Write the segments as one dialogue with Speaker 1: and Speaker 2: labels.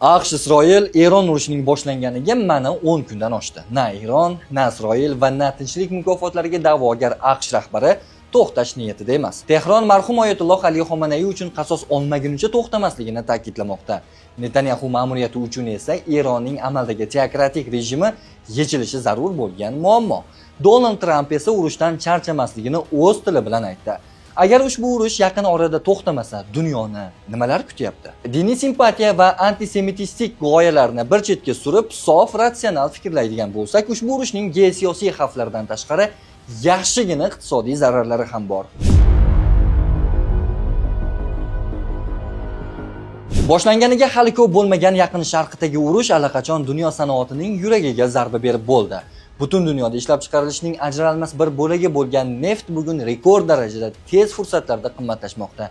Speaker 1: AQSh Isroil Eron urushining boshlanganiga mana 10 kundan oshdi. Na Eron, na Isroil va na tinchlik mukofotlariga da'vogar AQSh rahbari to'xtash niyatida emas. Tehron marhum Oyatulloh Ali Xomanaiy uchun qasos olmagunicha to'xtamasligini ta'kidlamoqda. Netanyahu ma'muriyati uchun esa Eronning amaldagi teokratik rejimi yechilishi zarur bo'lgan muammo. Donald Tramp esa urushdan charchamasligini o'z tili bilan aytdi. Agar ushbu urush yaqin orada to'xtamasa, dunyoni nimalar kutyapti? Diniy simpatiya va antisemitistik g'oyalarni bir chetga surib, sof ratsional fikrlaydigan bo'lsak, ushbu urushning geosiyosiy xavflaridan tashqari yaxshigina iqtisodiy zararlari ham bor. Boshlanganiga hali ko'p bo'lmagan Yaqin Sharqdagi urush allaqachon dunyo sanoatining yuragiga zarba berib bo'ldi. Butun dunyoda ishlab chiqarilishning ajralmas bir bo'lagi bo'lgan neft bugun rekord darajada tez fursatlarda qimmatlashmoqda.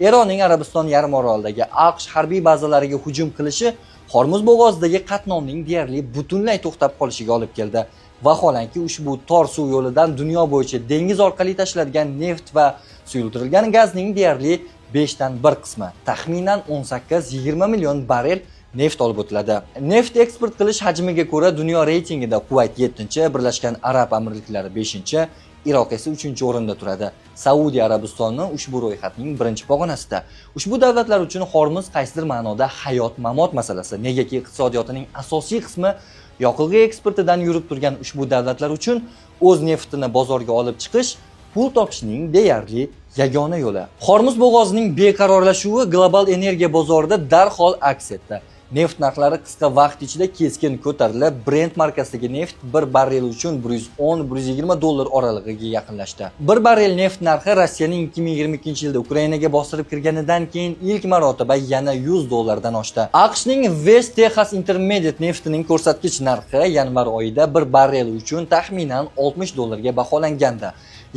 Speaker 1: Eronning Arabiston yarim orolidagi AQSh harbiy bazalariga hujum qilishi Hormuz bo'g'ozidagi qatnovning deyarli butunlay to'xtab qolishiga olib keldi. Vaholanki ushbu tor suv yo'lidan dunyo bo'yicha dengiz orqali tashlanadigan neft va suyultirilgan gazning deyarli 5 dan 1 qismi, taxminan 18-20 million barrel neft olib o'tiladi. Neft eksport qilish hajmiga ko'ra dunyo reytingida Kuvayt 7-chi, Birlashgan Arab Amirliklari 5-chi, Iroq esa 3-chi o'rinda turadi. Saudiya Arabistoni ushbu ro'yxatning birinchi pog'onasida. Ushbu davlatlar uchun Hormuz qaysidir ma'noda hayot-mamot masalasi. Negaki iqtisodiyotining asosiy qismi yoqilg'i eksportidan yurib turgan ushbu davlatlar uchun o'z neftini bozorga olib chiqish pul topishning deyarli yagona yo'li. Hormuz bo'g'ozining beqarorlashuvi global energiya bozorida darhol aks etdi. Neft narxlari qisqa vaqt ichida keskin ko'tarilib, Brent markasidagi neft bir barrel uchun 110-120 dollar oralig'iga yaqinlashdi. Bir barrel neft narxi Rossiyaning 2022-yilda Ukrainaga bostirib kirganidan keyin ilk marotaba yana 100 dollardan oshdi. AQShning West Texas Intermediate neftining ko'rsatkich narxi yanvar oyida bir barrel uchun taxminan 60 dollarga baholangandi.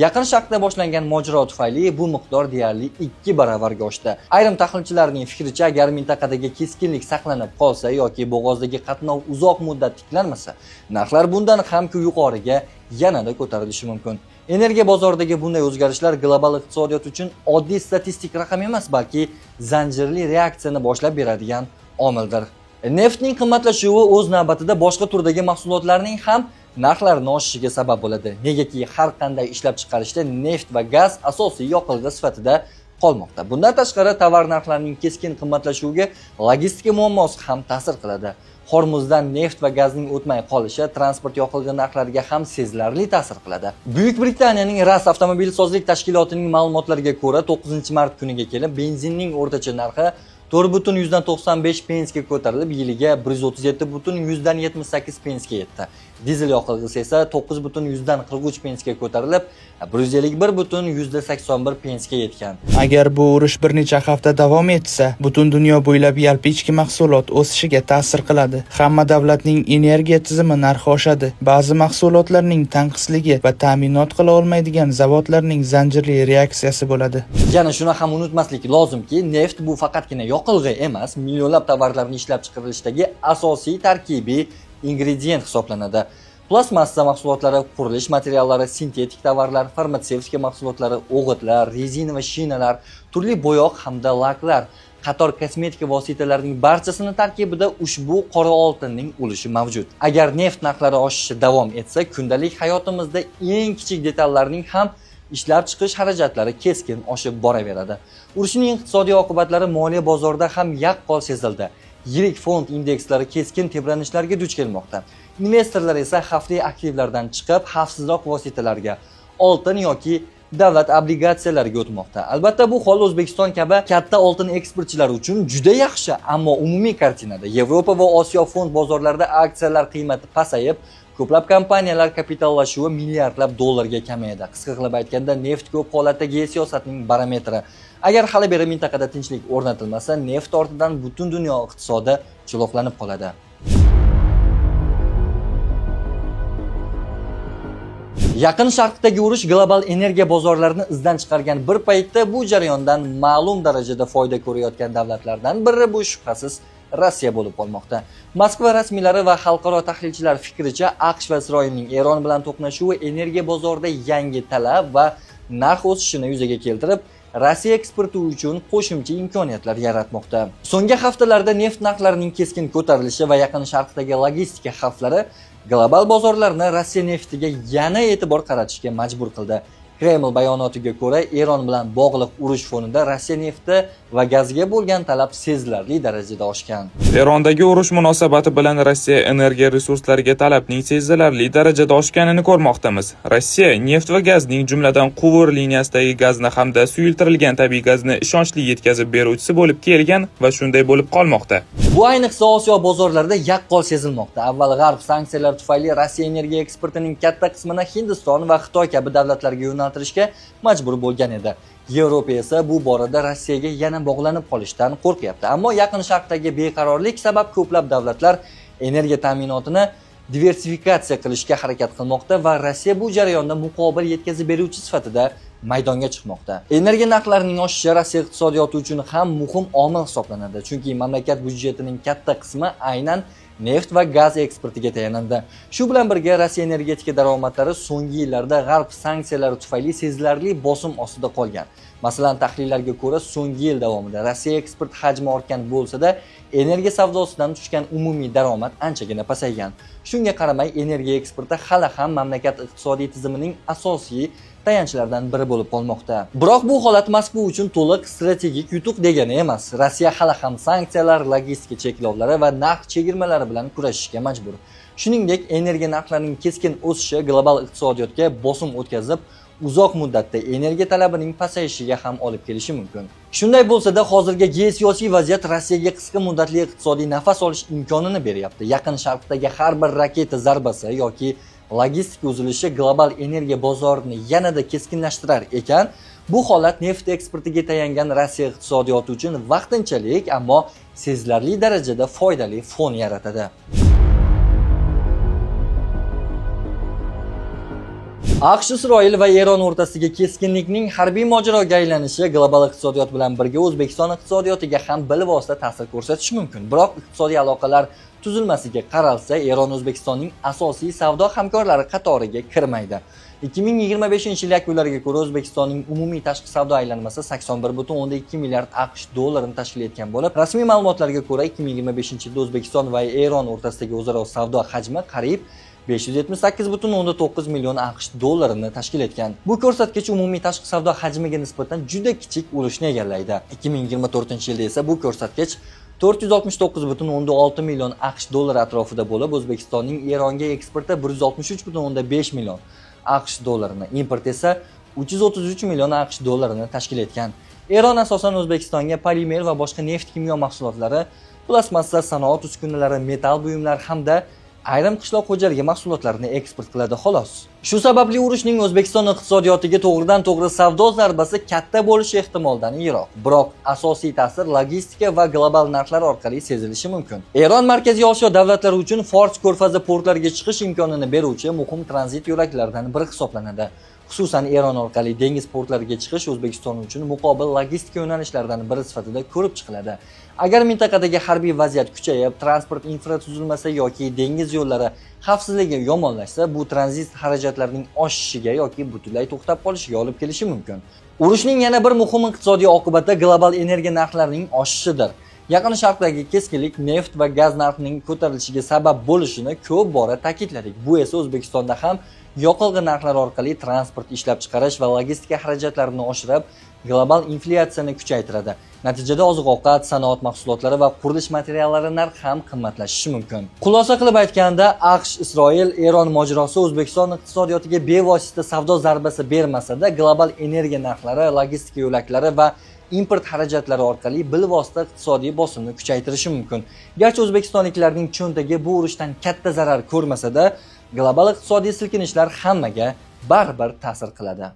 Speaker 1: Yaqin Sharqda boshlangan mojaro tufayli bu miqdor deyarli 2 baravarga oshdi. Ayrim tahlilchilarning fikricha, agar mintaqadagi keskinlik saqlanib qolsa yoki bo'g'ozdagi qatnov uzoq muddat tiklanmasa, narxlar bundan ham yuqoriga yanada ko'tarilishi mumkin. Energiya bozoridagi bunday o'zgarishlar global iqtisodiyot uchun oddiy statistik raqam emas, balki zanjirli reaksiyani boshlab beradigan omildir. Neftning qimmatlashuvi o'z navbatida boshqa turdagi mahsulotlarning ham narxlarini oshishiga sabab bo'ladi. Negaki har qanday ishlab chiqarishda neft va gaz asosiy yoqilg'i sifatida qolmoqda. Bundan tashqari tovar narxlarining keskin qimmatlashuviga logistika muammosi ham ta'sir qiladi. Hormuzdan neft va gazning o'tmay qolishi transport yoqilg'i narxlariga ham sezilarli ta'sir qiladi. Buyuk Britaniyaning RAS avtomobilsozlik tashkilotining ma'lumotlariga ko'ra 9-mart kuniga kelib benzinning o'rtacha narxi 4,95 pensga ko'tarilib, yiliga 137,78 pensga yetdi. Dizel yoqilg'isi esa 9,43 pensga ko'tarilib, 151,81 pensga yetgan.
Speaker 2: Agar bu urush bir necha hafta davom etsa, butun dunyo bo'ylab yalpi ichki mahsulot o'sishiga ta'sir qiladi. Hamma davlatning energiya tizimi narxi oshadi. Ba'zi mahsulotlarning tanqisligi va ta'minot qila olmaydigan zavodlarning zanjirli reaksiyasi bo'ladi.
Speaker 1: Yana shuni ham unutmaslik lozimki, neft bu faqatgina yoqilg'i emas, millionlab tovarlarni ishlab chiqarilishdagi asosiy tarkibiy ingredient hisoblanadi. Plastmassa mahsulotlari, qurilish materiallari, sintetik tovarlar, farmatsevtika mahsulotlari, o'g'itlar, rezina va shinalar, turli bo'yoq hamda laklar, qator kosmetika vositalarining barchasini tarkibida ushbu qora oltinning ulushi mavjud. Agar neft narxlari oshishi davom etsa, kundalik hayotimizda eng kichik detallarning ham ishlab chiqish xarajatlari keskin oshib boraveradi. Urushning iqtisodiy oqibatlari moliya bozorida ham yaqqol sezildi. Yirik fond indekslari keskin tebranishlarga duch kelmoqda. Investorlar esa xavfli aktivlardan chiqib, xavfsizroq vositalarga, oltin yoki davlat obligatsiyalariga o'tmoqda. Albatta bu hol O'zbekiston kabi katta oltin eksportchilari uchun juda yaxshi, ammo umumiy kartinada Yevropa va Osiyo fond bozorlarida aksiyalar qiymati pasayib, ko'plab kompaniyalar kapitallashuvi milliardlab dollarga kamaydi. Qisqa qilib aytganda, neft ko'p holatda geosiyosatning barometri. Agar hali beri mintaqada tinchlik o'rnatilmasa, neft ortidan butun dunyo iqtisodi chiloqlanib qoladi. Yaqin Sharqdagi urush global energiya bozorlarini izdan chiqargan bir paytda bu jarayondan ma'lum darajada foyda ko'rayotgan davlatlardan biri bu shubhasiz Rossiya bo'lib qolmoqda. Moskva rasmiylari va xalqaro tahlilchilar fikricha, AQSh va Isroilning Eron bilan to'qnashuvi energiya bozorida yangi talab va narx o'sishini yuzaga keltirib, Rossiya eksporti uchun qo'shimcha imkoniyatlar yaratmoqda. So'nggi haftalarda neft narxlarining keskin ko'tarilishi va Yaqin Sharqdagi logistika xavflari global bozorlarni Rossiya neftiga yana e'tibor qaratishga majbur qildi. Kreml bayonotiga ko'ra, Eron bilan bog'liq urush fonida Rossiya nefti va gaziga bo'lgan talab sezilarli darajada oshgan.
Speaker 3: Erondagi urush munosabati bilan Rossiya energiya resurslariga talabning sezilarli darajada oshganini ko'rmoqdamiz. Rossiya neft va gazning, jumladan quvur liniyasidagi gazni hamda suyultirilgan tabiiy gazni ishonchli yetkazib beruvchisi bo'lib kelgan va shunday bo'lib qolmoqda.
Speaker 1: Bu ayniqsa Osiyo bozorlarida yaqqol sezilmoqda. Avval G'arb sanksiyalar tufayli Rossiya energiya eksportining katta qismini Hindiston va Xitoy kabi davlatlarga yo'naltirishga majbur bo'lgan edi. Yevropa esa bu borada Rossiyaga yana bog'lanib qolishdan qo'rqyapti. Ammo Yaqin Sharqdagi beqarorlik sabab ko'plab davlatlar energiya ta'minotini diversifikatsiya qilishga harakat qilmoqda va Rossiya bu jarayonda muqobil yetkazib beruvchi sifatida maydonga chiqmoqda. Energiya narxlarining oshishi Rossiya iqtisodiyoti uchun ham muhim omil hisoblanadi, chunki mamlakat byudjetining katta qismi aynan neft va gaz eksportiga tayanadi. Shu bilan birga Rossiya energetika daromadlari so'nggi yillarda G'arb sanksiyalari tufayli sezilarli bosim ostida qolgan. Masalan, tahlillarga ko'ra, so'nggi yil davomida Rossiya eksport hajmi ortgan bo'lsa-da, energiya savdosidan tushgan umumiy daromad anchagina pasaygan. Shunga qaramay, energiya eksporti hali ham mamlakat iqtisodiy tizimining asosiy tayanchlaridan biri bo'lib qolmoqda. Biroq bu holat Moskva uchun to'liq strategik yutuq degani emas. Rossiya hali ham sanksiyalar, logistika cheklovlari va narx chegirmalari bilan kurashishga majbur. Shuningdek, energiya narxlarining keskin o'sishi global iqtisodiyotga bosim o'tkazib, uzoq muddatda energiya talabining pasayishiga ham olib kelishi mumkin. Shunday bo'lsa-da, hozirgi geosiyosiy vaziyat Rossiyaga qisqa muddatli iqtisodiy nafas olish imkonini beryapti. Yaqin Sharqdagi har bir raketa zarbasi yoki logistika uzilishi global energiya bozorini yanada keskinlashtirar ekan, bu holat neft eksportiga tayangan Rossiya iqtisodiyoti uchun vaqtinchalik, ammo sezilarli darajada foydali fon yaratadi. AQSh, Isroil va Eron o'rtasidagi keskinlikning harbiy mojaroga aylanishi global iqtisodiyot bilan birga O'zbekiston iqtisodiyotiga ham bilvosita ta'sir ko'rsatishi mumkin. Biroq iqtisodiy aloqalar tuzilmasiga qaralsa, Eron O'zbekistonning asosiy savdo hamkorlari qatoriga kirmaydi. 2025-yil yakunlariga ko'ra O'zbekistonning umumiy tashqi savdo aylanmasi 81,2 milliard AQSh dollarini tashkil etgan bo'lib, rasmiy ma'lumotlarga ko'ra 2025-yilda O'zbekiston va Eron o'rtasidagi o'zaro savdo hajmi qariyb 578,9 million AQSh dollarini tashkil etgan. Bu ko'rsatkich umumiy tashqi savdo hajmiga nisbatan juda kichik ulushni egallaydi. 2024-yilda esa bu ko'rsatkich 469,6 million AQSh dollari atrofida bo'lib, O'zbekistonning Eronga eksporti 163,5 million AQSh dollarini, import esa 333 million AQSh dollarini tashkil etgan. Eron asosan O'zbekistonga polimer va boshqa neft-kimyo mahsulotlari, plastmassa sanoat uskunalari, metal buyumlar hamda ayrim qishloq xo'jaligi mahsulotlarini eksport qiladi xolos. Shu sababli urushning O'zbekiston iqtisodiyotiga to'g'ridan-to'g'ri savdo zarbasi katta bo'lishi ehtimoldan yiroq. Biroq asosiy ta'sir logistika va global narxlar orqali sezilishi mumkin. Eron Markaziy Osiyo davlatlari uchun Fors ko'rfazi portlariga chiqish imkonini beruvchi muhim tranzit yo'laklaridan biri hisoblanadi. Xususan, Eron orqali dengiz portlariga chiqish O'zbekiston uchun muqobil logistika yo'nalishlaridan biri sifatida ko'rib chiqiladi. Agar mintaqadagi harbiy vaziyat kuchayib, transport infratuzilmasi yoki dengiz yo'llari xavfsizligi yomonlashsa, bu tranzit xarajatlarining oshishiga yoki butunlay to'xtab qolishiga olib kelishi mumkin. Urushning yana bir muhim iqtisodiy oqibati global energiya narxlarining oshishidir. Yaqin Sharqdagi keskinlik neft va gaz narxining ko'tarilishiga sabab bo'lishini ko'p bora ta'kidladik. Bu esa O'zbekistonda ham yoqilg'i narxlari orqali transport ishlab chiqarish va logistika xarajatlarini oshirib, global inflyatsiyani kuchaytiradi. Natijada oziq-ovqat, sanoat mahsulotlari va qurilish materiallari narxi ham qimmatlashishi mumkin. Xulosa qilib aytganda, AQSh, Isroil, Eron mojarosi O'zbekiston iqtisodiyotiga bevosita savdo zarbasi bermasa-da, global energiya narxlari, logistika yo'laklari va import xarajatlari orqali bilvosita iqtisodiy bosimni kuchaytirishi mumkin. Garchi o'zbekistonliklarning cho'ntagi bu urushdan katta zarar ko'rmasa-da, global iqtisodiy silkinishlar hammaga baribir ta'sir qiladi.